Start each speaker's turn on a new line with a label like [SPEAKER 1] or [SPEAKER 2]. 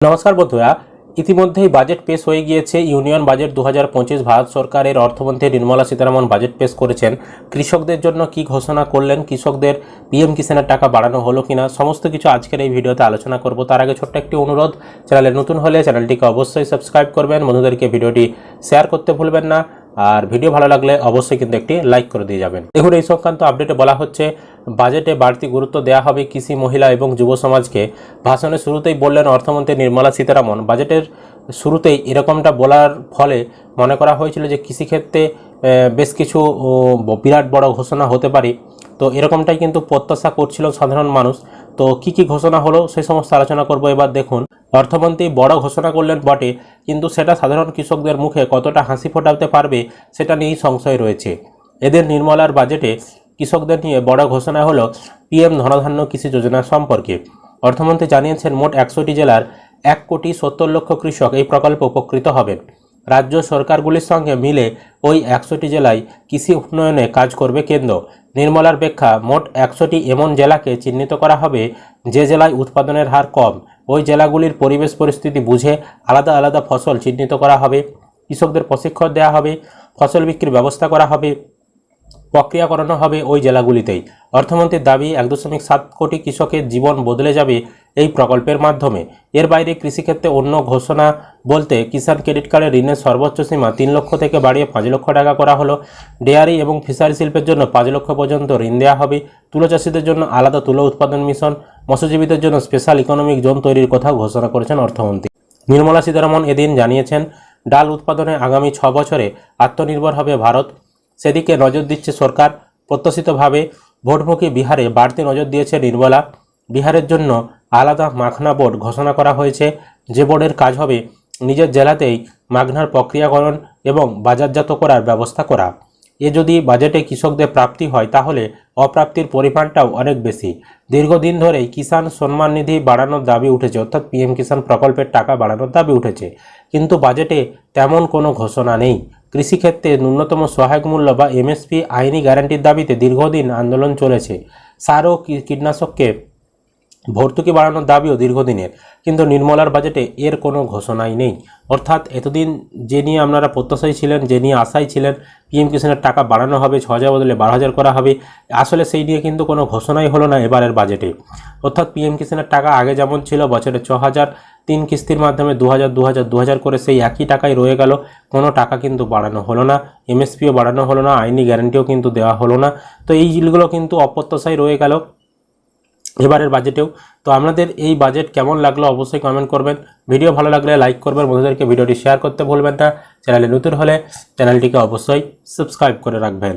[SPEAKER 1] নমস্কার বন্ধুরা, ইতিমধ্যেই বাজেট পেশ হয়ে গিয়েছে। ইউনিয়ন বাজেট 2025 ভারত সরকারের অর্থমন্ত্রী নির্মলা সীতারামন বাজেট পেশ করেছেন। কৃষকদের জন্য কি ঘোষণা করলেন, কৃষকদের পিএম কিষাণের টাকা বাড়ানো হলো কিনা, সমস্ত কিছু আজকের এই ভিডিওতে আলোচনা করব। তার আগে ছোট্ট একটি অনুরোধ, চ্যানেলে নতুন হলে চ্যানেলটিকে অবশ্যই সাবস্ক্রাইব করবেন, বন্ধুদেরকে ভিডিওটি শেয়ার করতে ভুলবেন না, আর ভিডিও ভালো লাগলে অবশ্যই কিন্তু একটি লাইক করে দিয়ে যাবেন। দেখুন, এই সংক্রান্ত আপডেটে বলা হচ্ছে বাজেটে বাড়তি গুরুত্ব দেওয়া হবে কৃষি, মহিলা এবং যুব সমাজকে। ভাষণের শুরুতেই বললেন অর্থমন্ত্রী নির্মলা সীতারামন। বাজেটের শুরুতেই এরকমটা বলার ফলে মনে করা হয়েছিল যে কৃষিক্ষেত্রে বেশ কিছু বিরাট বড় ঘোষণা হতে পারে। তো এরকমটাই কিন্তু প্রত্যাশা করছিল সাধারণ মানুষ। তো কি কি ঘোষণা হলো সেই সমস্ত আলোচনা করব। এবার দেখুন, অর্থমন্ত্রী বড় ঘোষণা করলেন বটে, কিন্তু সেটা সাধারণ কৃষকদের মুখে কতটা হাসি ফোটাতে পারবে সেটা নিয়েই সংশয় রয়েছে। এদের নির্মলার বাজেটে কৃষকদের নিয়ে বড় ঘোষণা হলো পিএম ধনধান্য কৃষি যোজনা সম্পর্কে। অর্থমন্ত্রী জানিয়েছেন মোট 100টি জেলার 1,70,00,000 কৃষক এই প্রকল্পে উপকৃত হবেন। রাজ্য সরকারগুলির সঙ্গে মিলে ওই 100টি জেলায় কৃষি উন্নয়নে কাজ করবে কেন্দ্র। নির্মলার ব্যাখ্যা, মোট 100টি এমন জেলাকে চিহ্নিত করা হবে যে জেলায় উৎপাদনের হার কম। ওই জেলাগুলির পরিবেশ পরিস্থিতি বুঝে আলাদা আলাদা ফসল চিহ্নিত করা হবে। কৃষকদের প্রশিক্ষণ দেওয়া হবে, ফসল বিক্রির ব্যবস্থা করা হবে, প্রক্রিয়া করানো হবে ওই জেলাগুলিতেই। অর্থমন্ত্রীর দাবি, 1.7 কোটি কৃষকের জীবন বদলে যাবে এই প্রকল্পের মাধ্যমে। এর বাইরে কৃষিক্ষেত্রে অন্য ঘোষণা বলতে কিষাণ ক্রেডিট কার্ডের ঋণের সর্বোচ্চ সীমা 3 লক্ষ থেকে বাড়িয়ে 5 লক্ষ টাকা করা হলো। ডেয়ারি এবং ফিশারি শিল্পের জন্য 5 লক্ষ পর্যন্ত ঋণ দেওয়া হবে। তুলো চাষিদের জন্য আলাদা তুলো উৎপাদন মিশন, মৎস্যজীবীদের জন্য স্পেশাল ইকোনমিক জোন তৈরির কথাও ঘোষণা করেছেন অর্থমন্ত্রী। নির্মলা সীতারামন এদিন জানিয়েছেন, ডাল উৎপাদনে আগামী 6 বছরে আত্মনির্ভর হবে ভারত। সেদিকে নজর দিচ্ছে সরকার। প্রত্যাশিতভাবে ভোটমুখী বিহারে বাড়তি নজর দিয়েছে নির্মলা। বিহারের জন্য আলাদা মাখনা বোর্ড ঘোষণা করা হয়েছে, যে বোর্ডের কাজ হবে নিজের জেলাতেই মাখনার প্রক্রিয়াকরণ এবং বাজারজাত করার ব্যবস্থা করা। এ যদি বাজেটে কৃষকদের প্রাপ্তি হয় তাহলে অপ্রাপ্তির পরিমাণটাও অনেক বেশি। দীর্ঘদিন ধরেই কিষাণ সম্মান নিধি বাড়ানোর দাবি উঠেছে, অর্থাৎ পিএম কিষাণ প্রকল্পের টাকা বাড়ানোর দাবি উঠেছে, কিন্তু বাজেটে তেমন কোনো ঘোষণা নেই। কৃষিক্ষেত্রে ন্যূনতম সহায়ক মূল্য বা এমএসপি আইনি গ্যারান্টির দাবিতে দীর্ঘদিন আন্দোলন চলেছে। সার ও কীটনাশককে ভর্তুকি বাড়ানোর দাবিও দীর্ঘদিনের, কিন্তু নির্মলার বাজেটে এর কোনো ঘোষণাই নেই। অর্থাৎ এতদিন যে নিয়ে আপনারা প্রত্যাশাই ছিলেন, যে নিয়ে আশাই ছিলেন পিএম কিষাণের টাকা বাড়ানো হবে, 6,000 বদলে 12,000 করা হবে, আসলে সেই নিয়ে কিন্তু কোনো ঘোষণাই হলো না এবারের বাজেটে। অর্থাৎ পিএম কিষাণের টাকা আগে যেমন ছিল বছরে 6,000, 3 কিস্তির মাধ্যমে 2,000 2,000 2,000 করে সেই একই টাকাই রয়ে গেল। কোনো টাকা কিন্তু বাড়ানো হলো না, এমএসপিও বাড়ানো হলো না, আইনি গ্যারান্টিও কিন্তু দেওয়া হলো না। তো এইগুলো কিন্তু অপ্রত্যাশাই রয়ে গেল এবারের বাজেটেও। তো আপনাদের এই বাজেট কেমন লাগলো অবশ্যই কমেন্ট করবেন। ভিডিও ভালো লাগলে লাইক করবেন, বন্ধুদেরকে ভিডিওটি শেয়ার করতে ভুলবেন না। চ্যানেলে নতুন হলে চ্যানেলটিকে অবশ্যই সাবস্ক্রাইব করে রাখবেন।